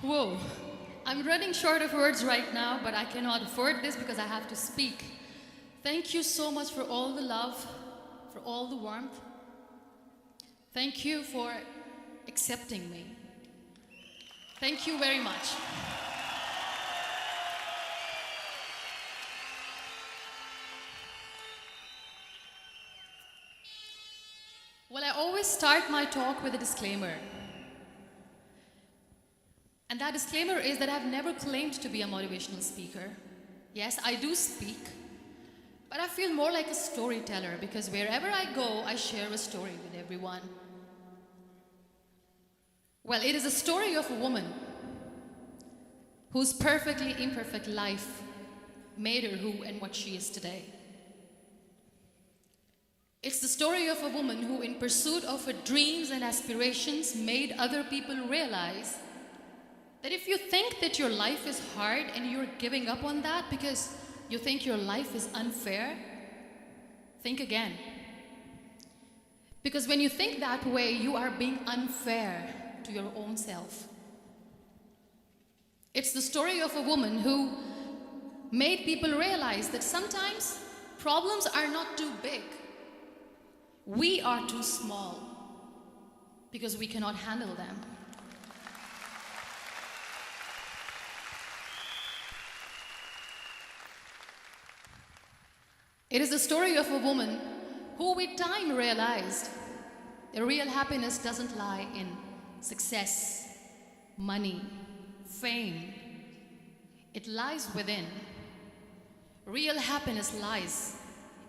Whoa. I'm running short of words right now, but I cannot afford this because I have to speak. Thank you so much for all the love, for all the warmth. Thank you for accepting me. Thank you very much. Well, I always start my talk with a disclaimer. And that disclaimer is that I've never claimed to be a motivational speaker. Yes, I do speak, but I feel more like a storyteller because wherever I go, I share a story with everyone. Well, it is a story of a woman whose perfectly imperfect life made her who and what she is today. It's the story of a woman who, in pursuit of her dreams and aspirations, made other people realize that if you think that your life is hard and you're giving up on that because you think your life is unfair, think again. Because when you think that way, you are being unfair to your own self. It's the story of a woman who made people realize that sometimes problems are not too big. We are too small because we cannot handle them. It is the story of a woman who with time realized that real happiness doesn't lie in success, money, fame. It lies within. Real happiness lies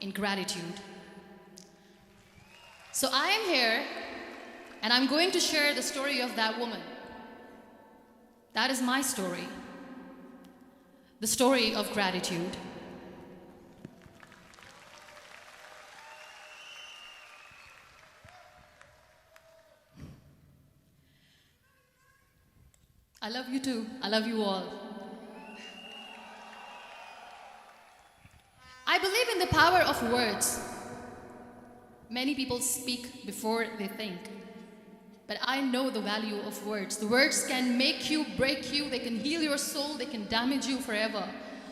in gratitude. So I am here and I'm going to share the story of that woman. That is my story. The story of gratitude. I love you too. I love you all. I believe in the power of words. Many people speak before they think. But I know the value of words. The words can make you, break you, they can heal your soul, they can damage you forever.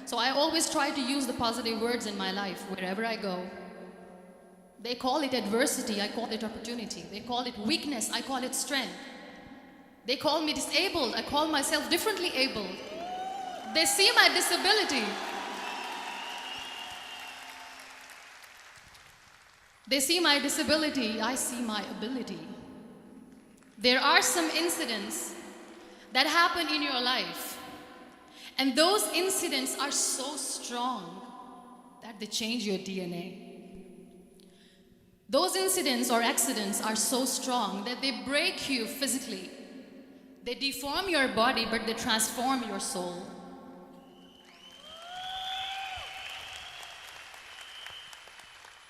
So I always try to use the positive words in my life wherever I go. They call it adversity, I call it opportunity. They call it weakness, I call it strength. They call me disabled, I call myself differently abled. They see my disability. They see my disability, I see my ability. There are some incidents that happen in your life, and those incidents are so strong that they change your DNA. Those incidents or accidents are so strong that they break you physically. They deform your body, but they transform your soul.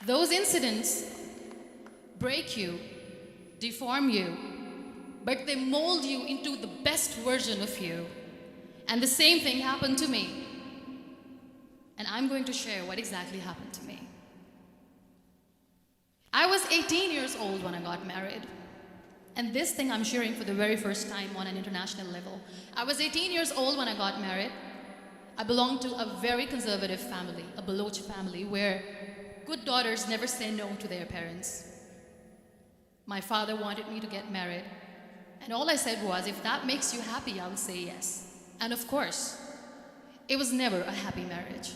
Those incidents break you, deform you, but they mold you into the best version of you. And the same thing happened to me. And I'm going to share what exactly happened to me. I was 18 years old when I got married. And this thing I'm sharing for the very first time on an international level. I was 18 years old when I got married. I belonged to a very conservative family, a Baloch family, where good daughters never say no to their parents. My father wanted me to get married. And all I said was, if that makes you happy, I will say yes. And of course, it was never a happy marriage.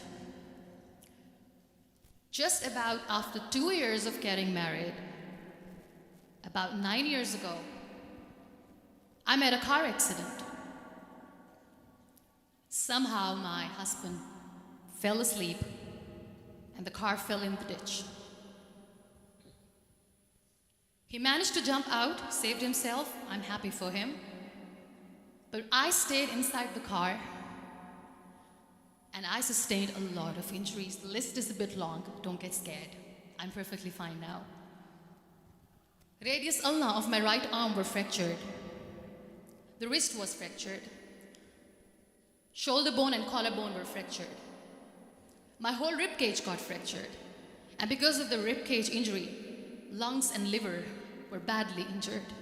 Just about after 2 years of getting married, about 9 years ago, I met a car accident. Somehow my husband fell asleep and the car fell in the ditch. He managed to jump out, saved himself. I'm happy for him. But I stayed inside the car and I sustained a lot of injuries. The list is a bit long. Don't get scared. I'm perfectly fine now. Radius ulna of my right arm were fractured. The wrist was fractured. Shoulder bone and collarbone were fractured. My whole rib cage got fractured. And because of the rib cage injury, lungs and liver were badly injured.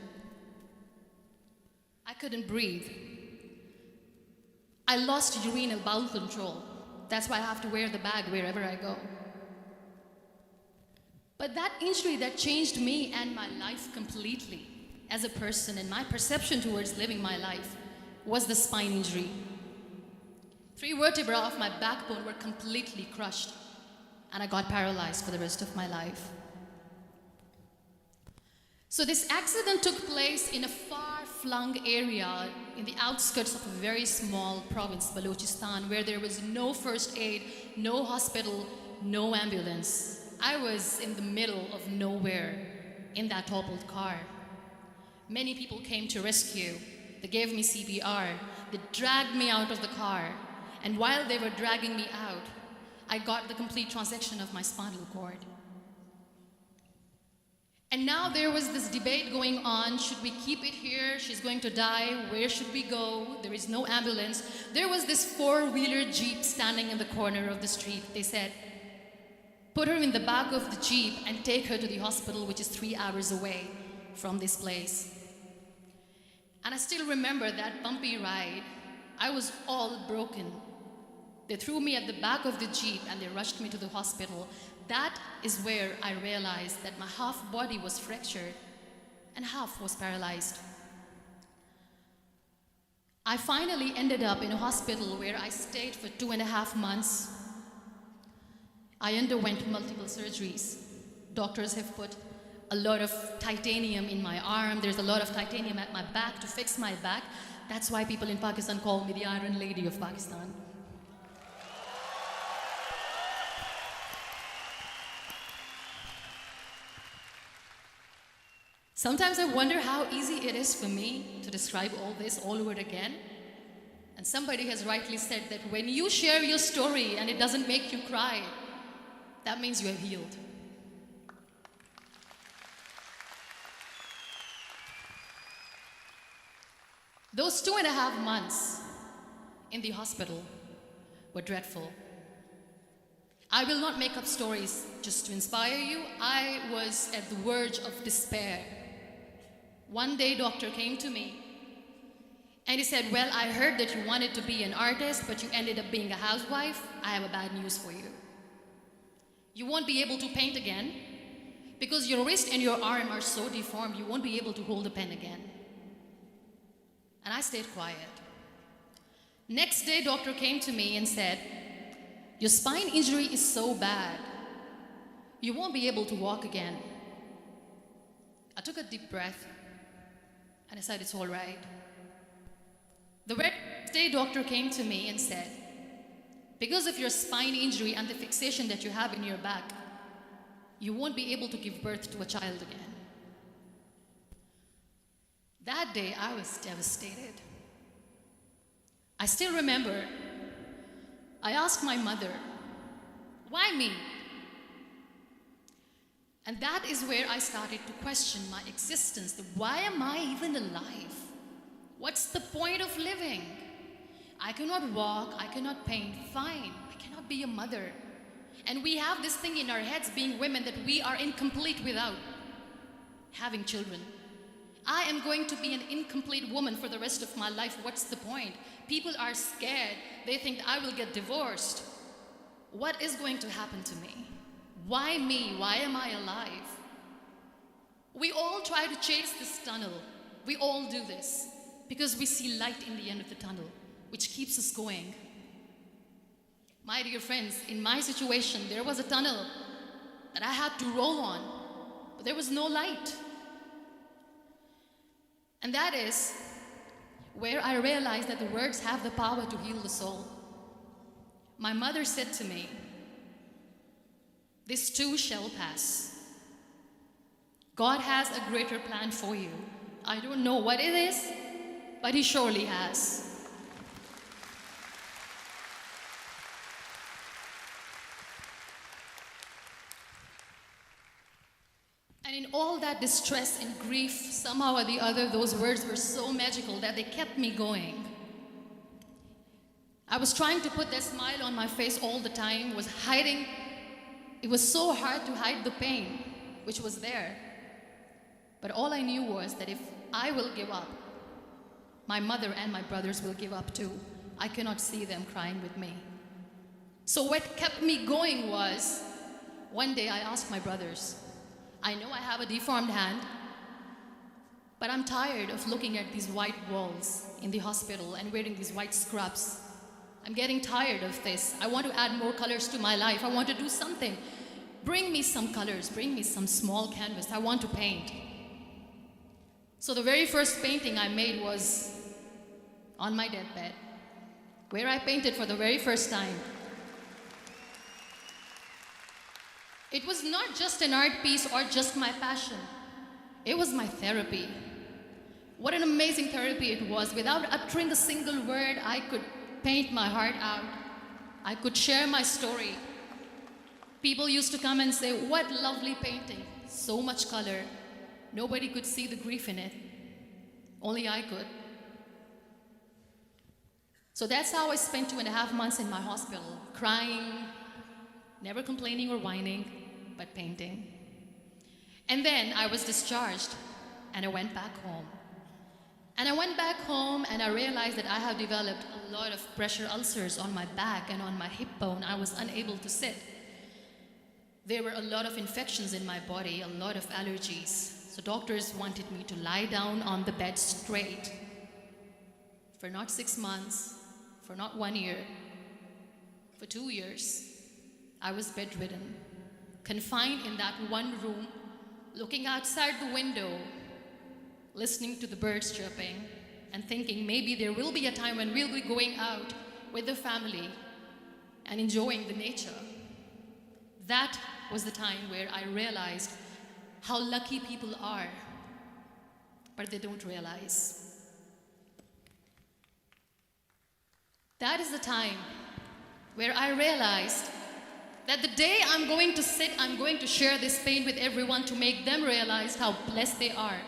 I couldn't breathe. I lost urinal bowel control. That's why I have to wear the bag wherever I go. But that injury that changed me and my life completely as a person and my perception towards living my life was the spine injury. 3 vertebrae of my backbone were completely crushed, and I got paralyzed for the rest of my life. So this accident took place in a far-flung area in the outskirts of a very small province, Balochistan, where there was no first aid, no hospital, no ambulance. I was in the middle of nowhere in that toppled car. Many people came to rescue. They gave me CPR. They dragged me out of the car. And while they were dragging me out, I got the complete transection of my spinal cord. And now there was this debate going on. Should we keep it here? She's going to die. Where should we go? There is no ambulance. There was this 4-wheeler Jeep standing in the corner of the street. They said, put her in the back of the Jeep and take her to the hospital, which is 3 hours away from this place. And I still remember that bumpy ride. I was all broken. They threw me at the back of the Jeep and they rushed me to the hospital. That is where I realized that my half body was fractured and half was paralyzed. I finally ended up in a hospital where I stayed for 2.5 months. I underwent multiple surgeries. Doctors have put a lot of titanium in my arm. There's a lot of titanium at my back to fix my back. That's why people in Pakistan call me the Iron Lady of Pakistan. Sometimes I wonder how easy it is for me to describe all this all over again. And somebody has rightly said that when you share your story and it doesn't make you cry, that means you have healed. Those 2.5 months in the hospital were dreadful. I will not make up stories just to inspire you. I was at the verge of despair. One day, doctor came to me and he said, well, I heard that you wanted to be an artist, but you ended up being a housewife. I have a bad news for you. You won't be able to paint again because your wrist and your arm are so deformed, you won't be able to hold a pen again. And I stayed quiet. Next day, doctor came to me and said, your spine injury is so bad, you won't be able to walk again. I took a deep breath and I said, it's all right. The very next day, doctor came to me and said, because of your spine injury and the fixation that you have in your back, you won't be able to give birth to a child again. That day, I was devastated. I still remember, I asked my mother, why me? And that is where I started to question my existence. Why am I even alive? What's the point of living? I cannot walk, I cannot paint, fine. I cannot be a mother. And we have this thing in our heads, being women, that we are incomplete without having children. I am going to be an incomplete woman for the rest of my life. What's the point? People are scared. They think I will get divorced. What is going to happen to me? Why me? Why am I alive? We all try to chase this tunnel. We all do this because we see light in the end of the tunnel, which keeps us going. My dear friends, in my situation, there was a tunnel that I had to roll on, but there was no light. And that is where I realized that the words have the power to heal the soul. My mother said to me, this too shall pass. God has a greater plan for you. I don't know what it is, but He surely has. And in all that distress and grief, somehow or the other, those words were so magical that they kept me going. I was trying to put that smile on my face all the time, was hiding. It was so hard to hide the pain, which was there. But all I knew was that if I will give up, my mother and my brothers will give up too. I cannot see them crying with me. So what kept me going was, one day I asked my brothers, I know I have a deformed hand, but I'm tired of looking at these white walls in the hospital and wearing these white scrubs. I'm getting tired of this. I want to add more colors to my life. I want to do something. Bring me some colors. Bring me some small canvas. I want to paint. So the very first painting I made was on my deathbed, where I painted for the very first time. It was not just an art piece or just my passion. It was my therapy. What an amazing therapy it was. Without uttering a single word, I could paint my heart out. I could share my story. People used to come and say, what lovely painting. So much color. Nobody could see the grief in it. Only I could. So that's how I spent 2.5 months in my hospital, crying, never complaining or whining, but painting. And then I was discharged, and I went back home. And I went back home, and I realized that I have developed a lot of pressure ulcers on my back and on my hip bone. I was unable to sit. There were a lot of infections in my body, a lot of allergies. So doctors wanted me to lie down on the bed straight for not 6 months, for not 1 year, for 2 years. I was bedridden, confined in that one room, looking outside the window, listening to the birds chirping, and thinking maybe there will be a time when we'll be going out with the family and enjoying the nature. That was the time where I realized how lucky people are, but they don't realize. That is the time where I realized that the day I'm going to sit, I'm going to share this pain with everyone to make them realize how blessed they are,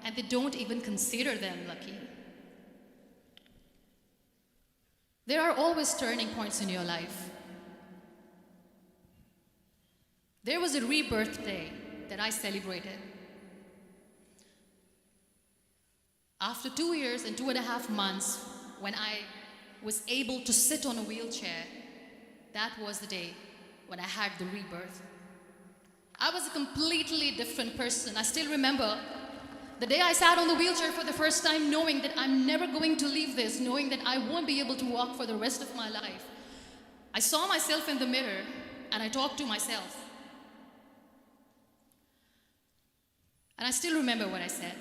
and they don't even consider them lucky. There are always turning points in your life. There was a rebirth day that I celebrated. After 2 years and 2.5 months, when I was able to sit on a wheelchair, that was the day when I had the rebirth. I was a completely different person. I still remember the day I sat on the wheelchair for the first time, knowing that I'm never going to leave this, knowing that I won't be able to walk for the rest of my life. I saw myself in the mirror and I talked to myself. And I still remember what I said.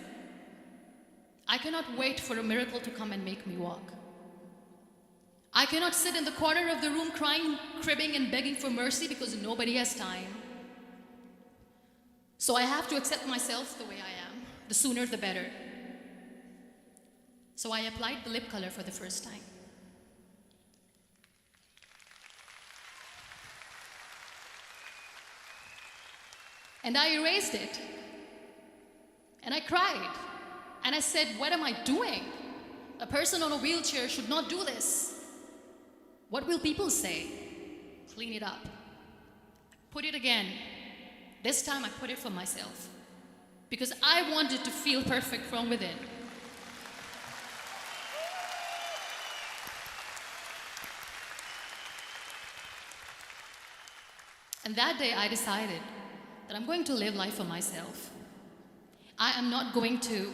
I cannot wait for a miracle to come and make me walk. I cannot sit in the corner of the room crying, cribbing, and begging for mercy because nobody has time. So I have to accept myself the way I am. The sooner the better. So I applied the lip color for the first time. And I erased it. And I cried. And I said, what am I doing? A person on a wheelchair should not do this. What will people say? Clean it up. Put it again. This time I put it for myself. Because I wanted to feel perfect from within. And that day I decided that I'm going to live life for myself. I am not going to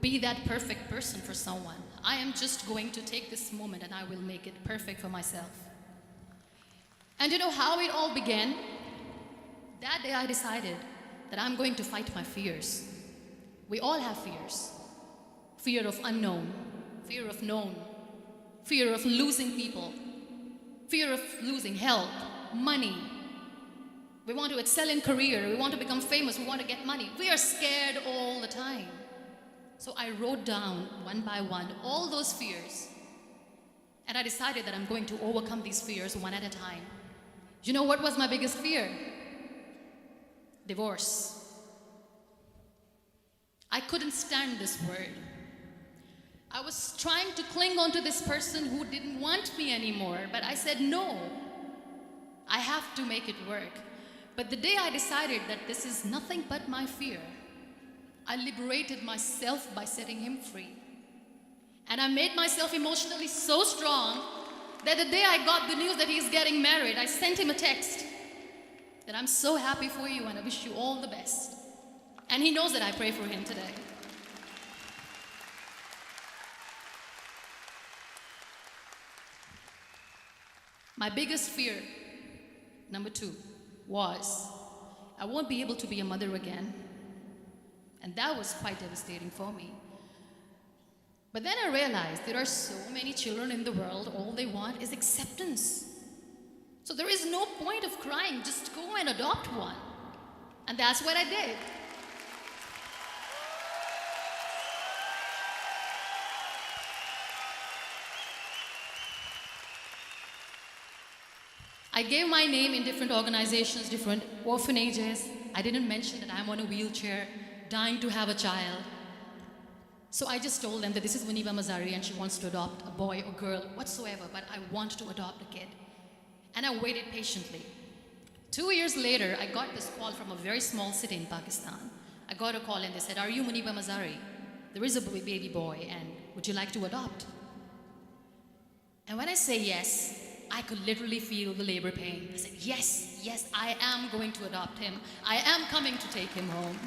be that perfect person for someone. I am just going to take this moment and I will make it perfect for myself. And you know how it all began? That day I decided that I'm going to fight my fears. We all have fears. Fear of unknown, fear of known, fear of losing people, fear of losing health, money. We want to excel in career, we want to become famous, we want to get money. We are scared all the time. So I wrote down one by one all those fears. And I decided that I'm going to overcome these fears one at a time. You know what was my biggest fear? Divorce. I couldn't stand this word. I was trying to cling on to this person who didn't want me anymore, but I said no. I have to make it work. But the day I decided that this is nothing but my fear, I liberated myself by setting him free. And I made myself emotionally so strong that the day I got the news that he's getting married, I sent him a text that I'm so happy for you and I wish you all the best. And he knows that I pray for him today. My biggest fear, number 2, was I won't be able to be a mother again. And that was quite devastating for me. But then I realized there are so many children in the world, all they want is acceptance. So there is no point of crying, just go and adopt one. And that's what I did. I gave my name in different organizations, different orphanages. I didn't mention that I'm on a wheelchair, dying to have a child. So I just told them that this is Muniba Mazari and she wants to adopt a boy or girl, whatsoever, but I want to adopt a kid. And I waited patiently. 2 years later, I got this call from a very small city in Pakistan. I got a call and they said, "Are you Muniba Mazari? There is a baby boy and would you like to adopt?" And when I say yes, I could literally feel the labor pain. I said, yes, I am going to adopt him. I am coming to take him home.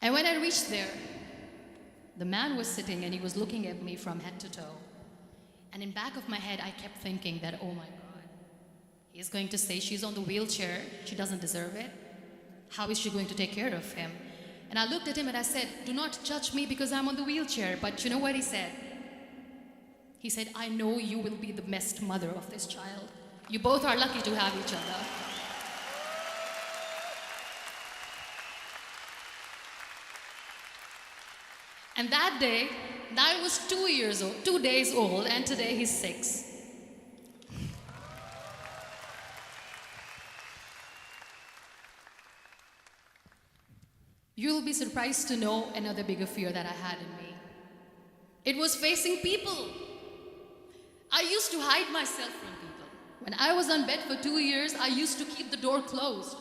And when I reached there, the man was sitting and he was looking at me from head to toe. And in back of my head, I kept thinking that, oh my God, he's going to say she's on the wheelchair, she doesn't deserve it. How is she going to take care of him? And I looked at him and I said, "Do not judge me because I'm on the wheelchair." But you know what he said? He said, "I know you will be the best mother of this child. You both are lucky to have each other." And that day, I was 2 days old, and today he's 6. You'll be surprised to know another bigger fear that I had in me. It was facing people. I used to hide myself from people. When I was on bed for 2 years, I used to keep the door closed.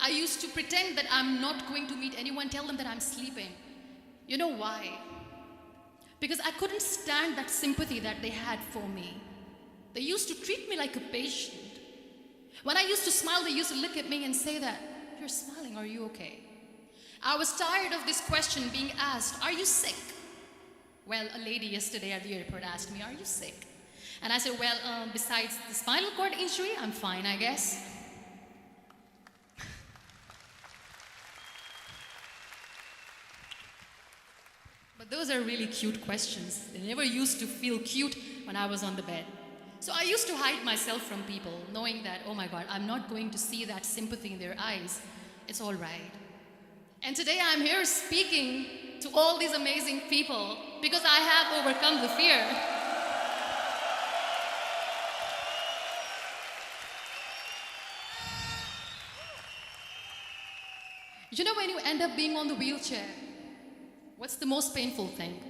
I used to pretend that I'm not going to meet anyone, tell them that I'm sleeping. You know why? Because I couldn't stand that sympathy that they had for me. They used to treat me like a patient. When I used to smile, they used to look at me and say that, "You're smiling, are you okay?" I was tired of this question being asked, "Are you sick?" Well, a lady yesterday at the airport asked me, "Are you sick?" And I said, "Well, besides the spinal cord injury, I'm fine, I guess." But those are really cute questions. They never used to feel cute when I was on the bed. So I used to hide myself from people, knowing that, oh my God, I'm not going to see that sympathy in their eyes. It's all right. And today I'm here speaking to all these amazing people because I have overcome the fear. You know, when you end up being on the wheelchair, what's the most painful thing?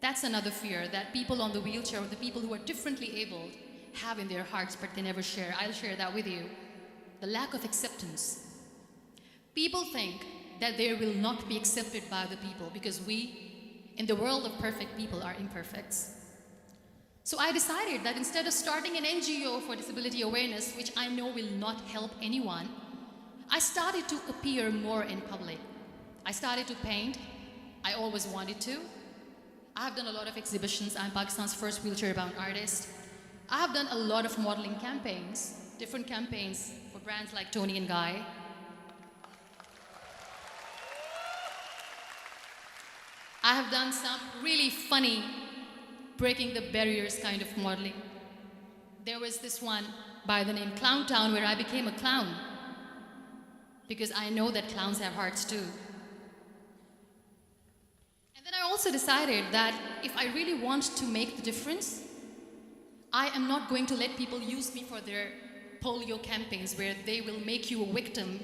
That's another fear that people on the wheelchair or the people who are differently abled have in their hearts, but they never share. I'll share that with you. The lack of acceptance. People think that they will not be accepted by the people because we, in the world of perfect people, are imperfects. So I decided that instead of starting an NGO for disability awareness, which I know will not help anyone, I started to appear more in public. I started to paint. I always wanted to. I have done a lot of exhibitions. I'm Pakistan's first wheelchair-bound artist. I have done a lot of modeling campaigns, different campaigns for brands like Tony and Guy. I have done some really funny, breaking the barriers kind of modeling. There was this one by the name Clown Town where I became a clown because I know that clowns have hearts too. And then I also decided that if I really want to make the difference, I am not going to let people use me for their polio campaigns where they will make you a victim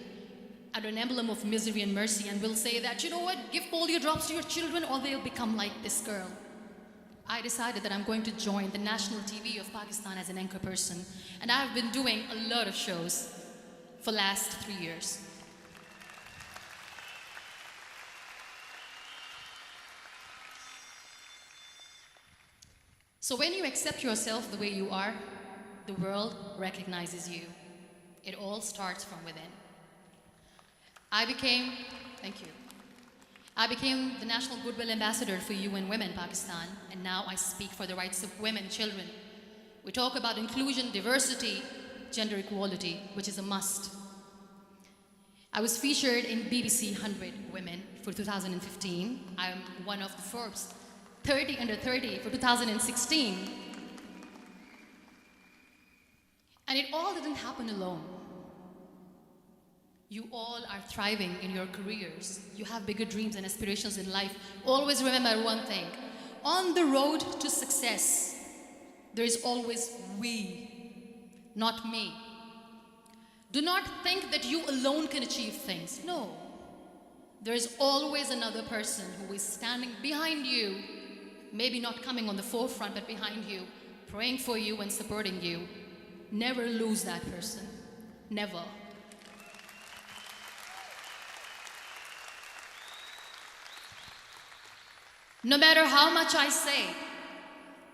and an emblem of misery and mercy and will say that, you know what, give polio drops to your children or they'll become like this girl. I decided that I'm going to join the national TV of Pakistan as an anchor person, and I've been doing a lot of shows for the last 3 years. So when you accept yourself the way you are, the world recognizes you. It all starts from within. Thank you. I became the National Goodwill Ambassador for UN Women Pakistan, and now I speak for the rights of women, children. We talk about inclusion, diversity, gender equality, which is a must. I was featured in BBC 100 Women for 2015. I'm one of the Forbes 30 under 30 for 2016. And it all didn't happen alone. You all are thriving in your careers. You have bigger dreams and aspirations in life. Always remember one thing. On the road to success, there is always we, not me. Do not think that you alone can achieve things. No. There is always another person who is standing behind you, maybe not coming on the forefront, but behind you, praying for you and supporting you. Never lose that person. Never. No matter how much I say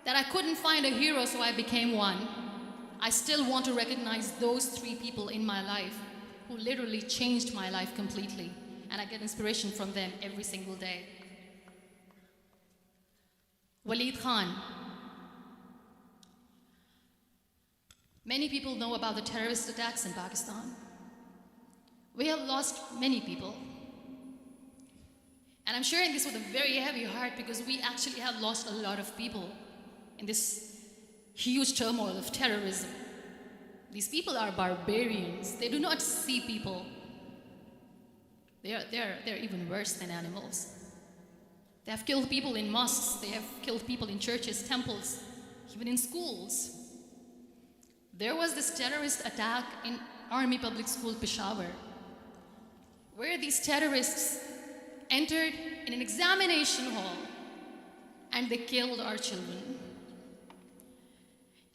that I couldn't find a hero, so I became one, I still want to recognize those 3 people in my life who literally changed my life completely, and I get inspiration from them every single day. Waleed Khan. Many people know about the terrorist attacks in Pakistan. We have lost many people. And I'm sharing this with a very heavy heart because we actually have lost a lot of people in this huge turmoil of terrorism. These people are barbarians. They do not see people. They're even worse than animals. They have killed people in mosques. They have killed people in churches, temples, even in schools. There was this terrorist attack in Army Public School, Peshawar, where these terrorists entered in an examination hall and they killed our children.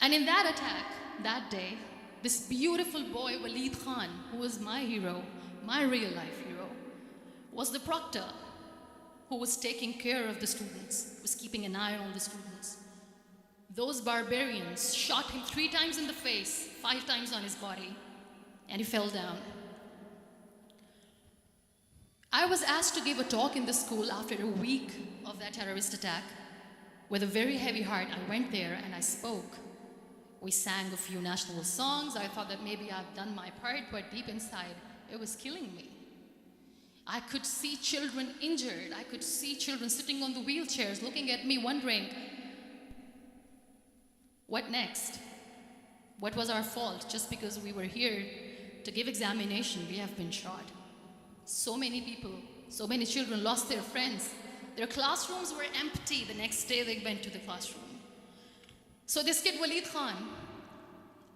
And in that attack, that day, this beautiful boy, Waleed Khan, who was my hero, my real life hero, was the proctor who was taking care of the students, was keeping an eye on the students. Those barbarians shot him 3 times in the face, 5 times on his body, and he fell down. I was asked to give a talk in the school after a week of that terrorist attack. With a very heavy heart, I went there and I spoke. We sang a few national songs. I thought that maybe I've done my part, but deep inside, it was killing me. I could see children injured. I could see children sitting on the wheelchairs, looking at me, wondering, what next? What was our fault? Just because we were here to give examination, we have been shot. So many people, so many children lost their friends. Their classrooms were empty. The next day they went to the classroom. So this kid, Waleed Khan,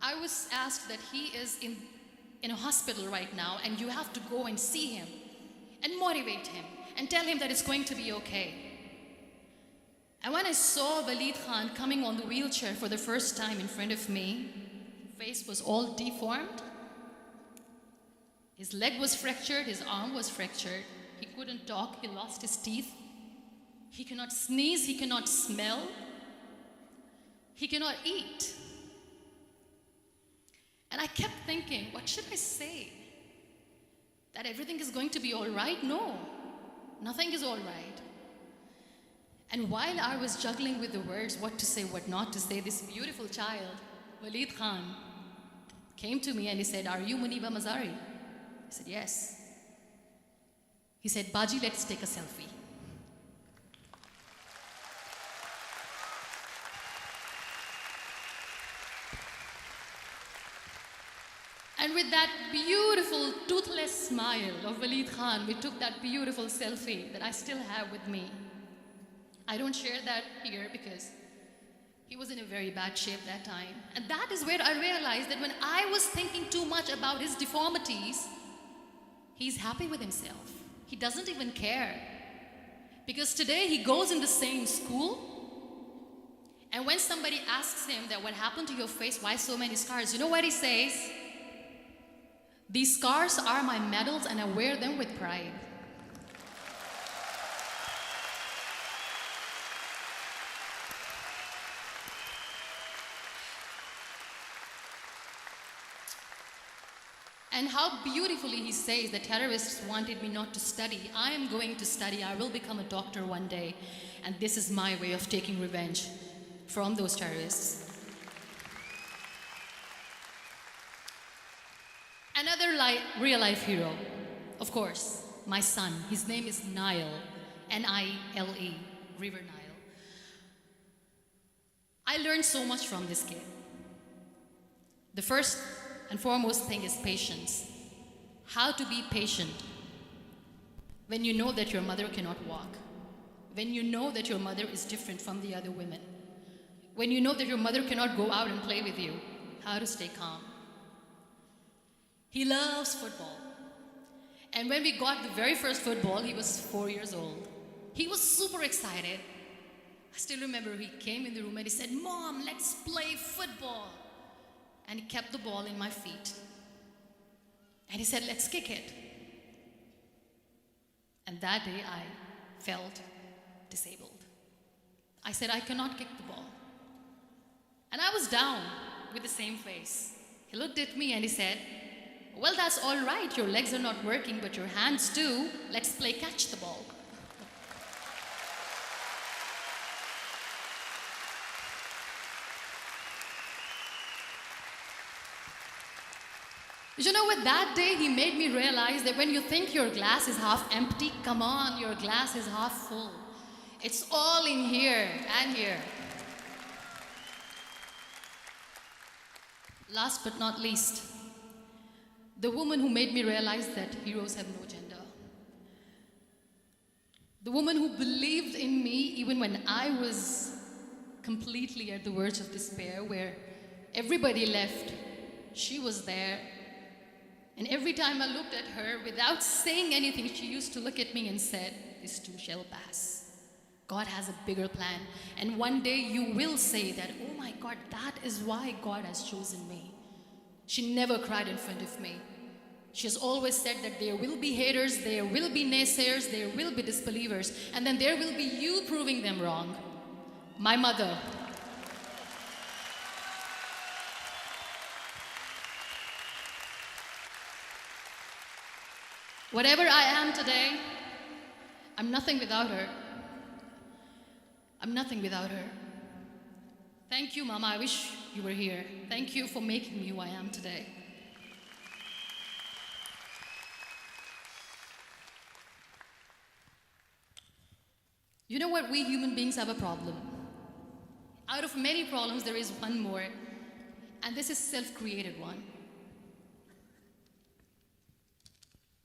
I was asked that he is in a hospital right now and you have to go and see him and motivate him and tell him that it's going to be okay. And when I saw Waleed Khan coming on the wheelchair for the first time in front of me, his face was all deformed. His leg was fractured, his arm was fractured. He couldn't talk, he lost his teeth. He cannot sneeze, he cannot smell. He cannot eat. And I kept thinking, what should I say? That everything is going to be all right? No, nothing is all right. And while I was juggling with the words, what to say, what not to say, this beautiful child, Waleed Khan, came to me and he said, "Are you Muniba Mazari?" I said, "Yes." He said, "Baji, let's take a selfie." And with that beautiful toothless smile of Waleed Khan, we took that beautiful selfie that I still have with me. I don't share that here because he was in a very bad shape that time. And that is where I realized that when I was thinking too much about his deformities, he's happy with himself. He doesn't even care. Because today he goes in the same school, and when somebody asks him that what happened to your face, why so many scars, you know what he says? "These scars are my medals and I wear them with pride." And how beautifully he says the terrorists wanted me not to study. I am going to study. I will become a doctor one day. And this is my way of taking revenge from those terrorists. Another real life hero, of course, my son. His name is Nile, N-I-L-E, River Nile. I learned so much from this kid. The first and foremost thing is patience. How to be patient when you know that your mother cannot walk, when you know that your mother is different from the other women, when you know that your mother cannot go out and play with you, how to stay calm. He loves football. And when we got the very first football, he was 4 years old. He was super excited. I still remember he came in the room and he said, "Mom, let's play football." And he kept the ball in my feet. And he said, "Let's kick it." And that day I felt disabled. I said, "I cannot kick the ball." And I was down with the same face. He looked at me and he said, "Well, that's all right. Your legs are not working, but your hands do. Let's play catch the ball." You know what? That day he made me realize that when you think your glass is half empty, come on, your glass is half full. It's all in here and here. Last but not least, the woman who made me realize that heroes have no gender. The woman who believed in me even when I was completely at the verge of despair, where everybody left, she was there. And every time I looked at her, without saying anything, she used to look at me and said, "This too shall pass. God has a bigger plan. And one day you will say that, oh my God, that is why God has chosen me." She never cried in front of me. She has always said that there will be haters, there will be naysayers, there will be disbelievers, and then there will be you proving them wrong. My mother. Whatever I am today, I'm nothing without her. I'm nothing without her. Thank you, Mama. I wish you were here. Thank you for making me who I am today. You know what? We human beings have a problem. Out of many problems, there is one more, and this is self-created one.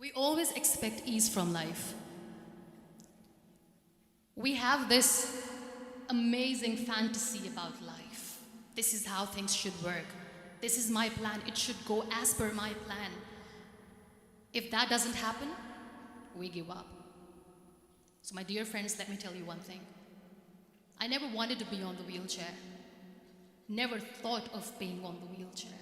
We always expect ease from life. We have this amazing fantasy about life. This is how things should work. This is my plan. It should go as per my plan. If that doesn't happen, we give up. So my dear friends, let me tell you one thing. I never wanted to be on the wheelchair. Never thought of being on the wheelchair.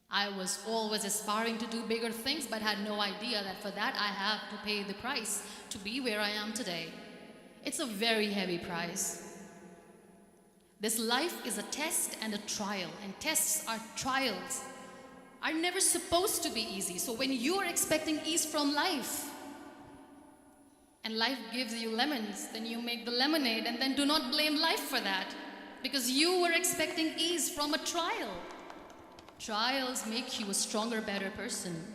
I was always aspiring to do bigger things, but had no idea that for that I have to pay the price to be where I am today. It's a very heavy price. This life is a test and a trial, and tests are trials are never supposed to be easy. So when you are expecting ease from life, and life gives you lemons, then you make the lemonade, and then do not blame life for that, because you were expecting ease from a trial. Trials make you a stronger, better person.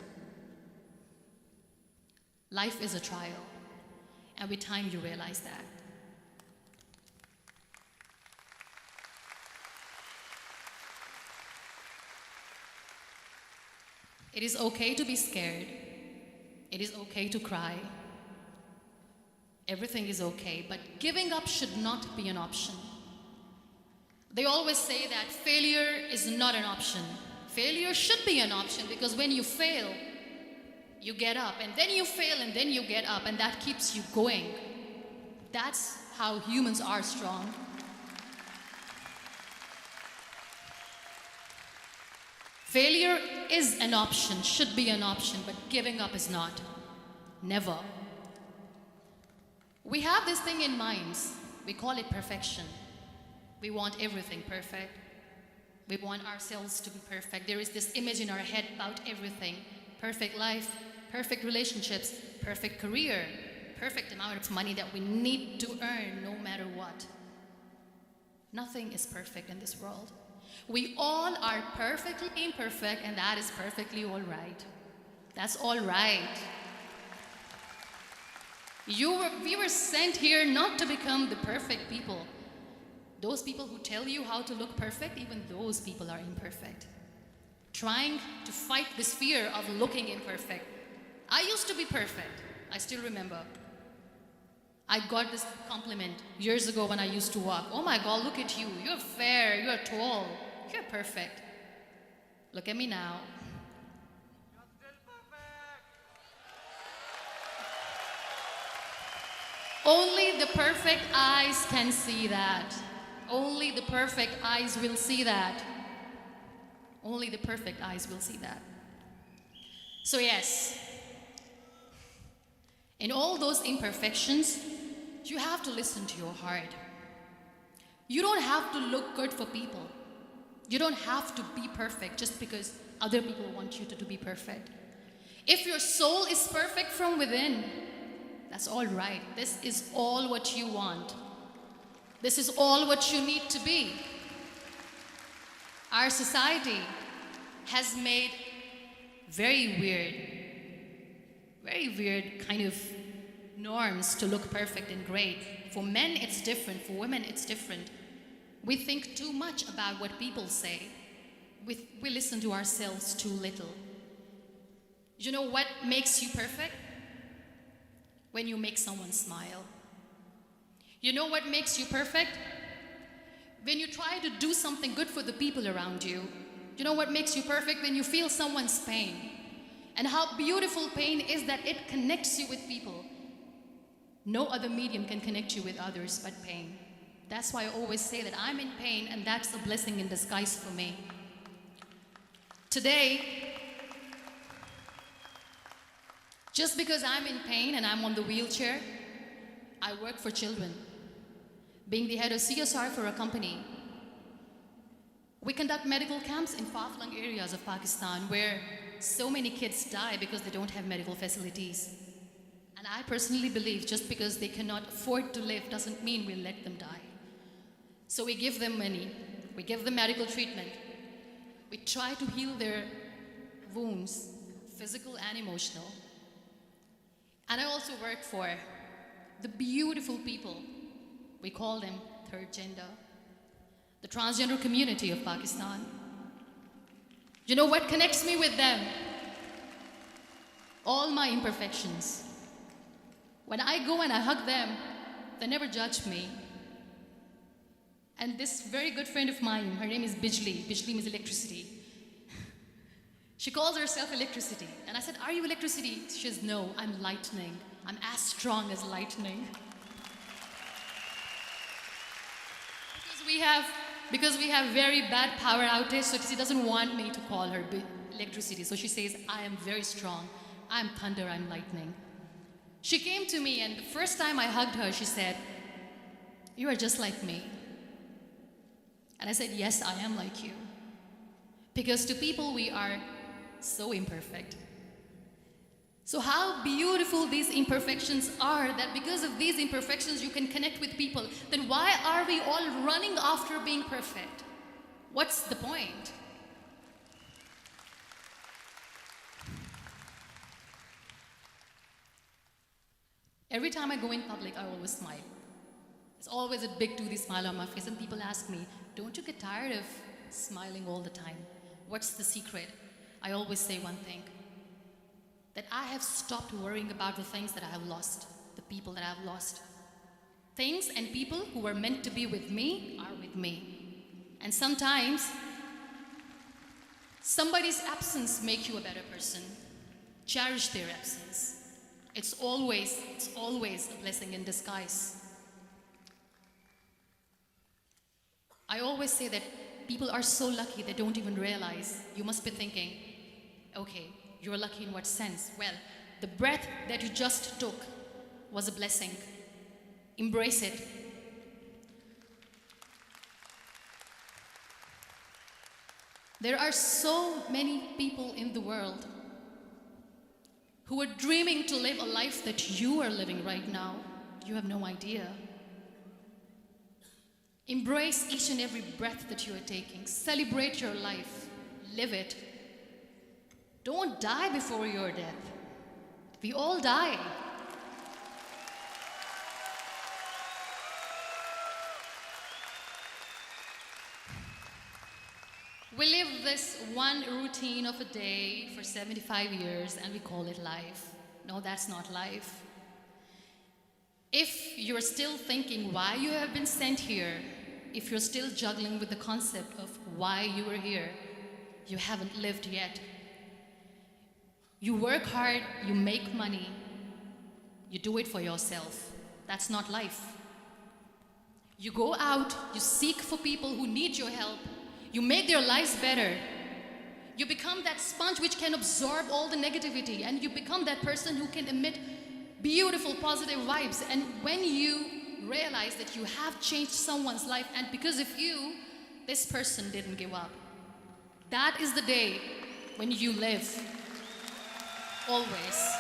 Life is a trial, and with time you realize that. It is okay to be scared. It is okay to cry. Everything is okay, but giving up should not be an option. They always say that failure is not an option. Failure should be an option, because when you fail, you get up, and then you fail, and then you get up, and that keeps you going. That's how humans are strong. Failure is an option, should be an option, but giving up is not. Never. We have this thing in minds. We call it perfection. We want everything perfect. We want ourselves to be perfect. There is this image in our head about everything. Perfect life, perfect relationships, perfect career, perfect amount of money that we need to earn no matter what. Nothing is perfect in this world. We all are perfectly imperfect, and that is perfectly all right. That's all right. We were sent here not to become the perfect people. Those people who tell you how to look perfect, even those people are imperfect. Trying to fight this fear of looking imperfect. I used to be perfect. I still remember. I got this compliment years ago when I used to walk. Oh my God, look at you. You're fair, you're tall, you're perfect. Look at me now. You're still perfect. Only the perfect eyes can see that. Only the perfect eyes will see that. Only the perfect eyes will see that. So yes, in all those imperfections, you have to listen to your heart. You don't have to look good for people. You don't have to be perfect just because other people want you to be perfect. If your soul is perfect from within, that's all right. This is all what you want. This is all what you need to be. Our society has made very weird kind of norms to look perfect and great. For men, it's different. For women, it's different. We think too much about what people say. We listen to ourselves too little. You know what makes you perfect? When you make someone smile. You know what makes you perfect? When you try to do something good for the people around you. You know what makes you perfect? When you feel someone's pain. And how beautiful pain is that it connects you with people. No other medium can connect you with others but pain. That's why I always say that I'm in pain, and that's a blessing in disguise for me. Today, just because I'm in pain and I'm on the wheelchair, I work for children. Being the head of CSR for a company, we conduct medical camps in far-flung areas of Pakistan where so many kids die because they don't have medical facilities. And I personally believe just because they cannot afford to live doesn't mean we'll let them die. So we give them money, we give them medical treatment, we try to heal their wounds, physical and emotional. And I also work for the beautiful people, we call them third gender, the transgender community of Pakistan. You know what connects me with them? All my imperfections. When I go and I hug them, they never judge me. And this very good friend of mine, her name is Bijli. Bijli means electricity. She calls herself electricity. And I said, are you electricity? She says, no, I'm lightning. I'm as strong as lightning. Because we have very bad power outage, so she doesn't want me to call her electricity. So she says, I am very strong. I'm thunder, I'm lightning. She came to me, and the first time I hugged her, she said, you are just like me. And I said, yes, I am like you. Because to people, we are so imperfect. So how beautiful these imperfections are, that because of these imperfections you can connect with people. Then why are we all running after being perfect? What's the point? Every time I go in public, I always smile. There's always a big toothy smile on my face, and people ask me, don't you get tired of smiling all the time? What's the secret? I always say one thing, that I have stopped worrying about the things that I have lost, the people that I have lost. Things and people who were meant to be with me are with me. And sometimes, somebody's absence makes you a better person. Cherish their absence. It's always a blessing in disguise. I always say that people are so lucky they don't even realize. You must be thinking, okay, you're lucky in what sense? Well, the breath that you just took was a blessing. Embrace it. There are so many people in the world who are dreaming to live a life that you are living right now. You have no idea. Embrace each and every breath that you are taking. Celebrate your life. Live it. Don't die before your death. We all die. We live this one routine of a day for 75 years and we call it life. No, that's not life. If you're still thinking why you have been sent here, if you're still juggling with the concept of why you are here, you haven't lived yet. You work hard, you make money, you do it for yourself. That's not life. You go out, you seek for people who need your help, you make their lives better. You become that sponge which can absorb all the negativity, and you become that person who can emit beautiful, positive vibes. And when you realize that you have changed someone's life, and because of you, this person didn't give up, that is the day when you live. Always.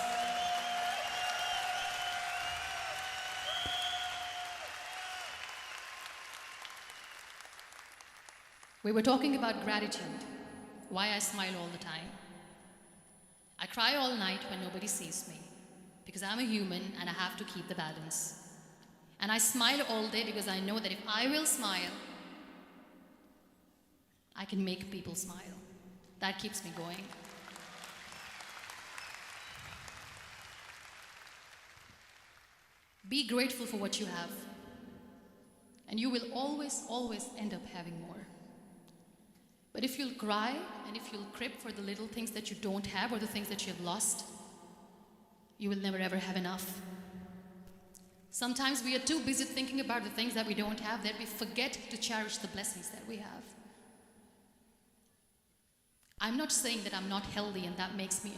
We were talking about gratitude, why I smile all the time. I cry all night when nobody sees me, because I'm a human and I have to keep the balance. And I smile all day because I know that if I will smile, I can make people smile. That keeps me going. Be grateful for what you have, and you will always, always end up having more. But if you'll cry and if you'll crib for the little things that you don't have or the things that you have lost, you will never ever have enough. Sometimes we are too busy thinking about the things that we don't have that we forget to cherish the blessings that we have. I'm not saying that I'm not healthy and that makes me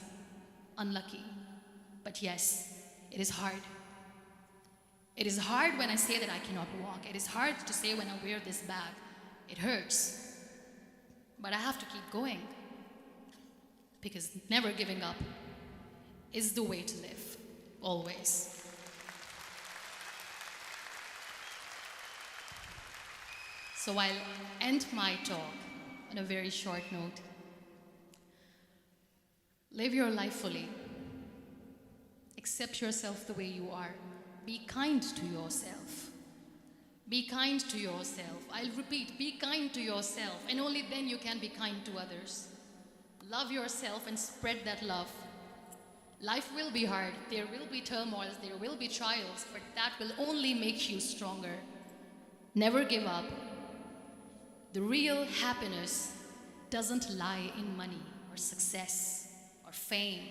unlucky. But yes, it is hard. It is hard when I say that I cannot walk. It is hard to say when I wear this bag. It hurts. But I have to keep going, because never giving up is the way to live, always. So I'll end my talk on a very short note. Live your life fully. Accept yourself the way you are. Be kind to yourself. Be kind to yourself. I'll repeat, be kind to yourself, and only then you can be kind to others. Love yourself and spread that love. Life will be hard, there will be turmoils, there will be trials, but that will only make you stronger. Never give up. The real happiness doesn't lie in money or success or fame.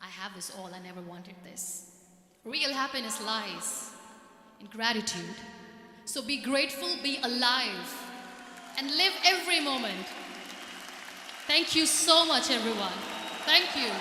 I have this all, I never wanted this. Real happiness lies in gratitude. So be grateful, be alive, and live every moment. Thank you so much, everyone. Thank you.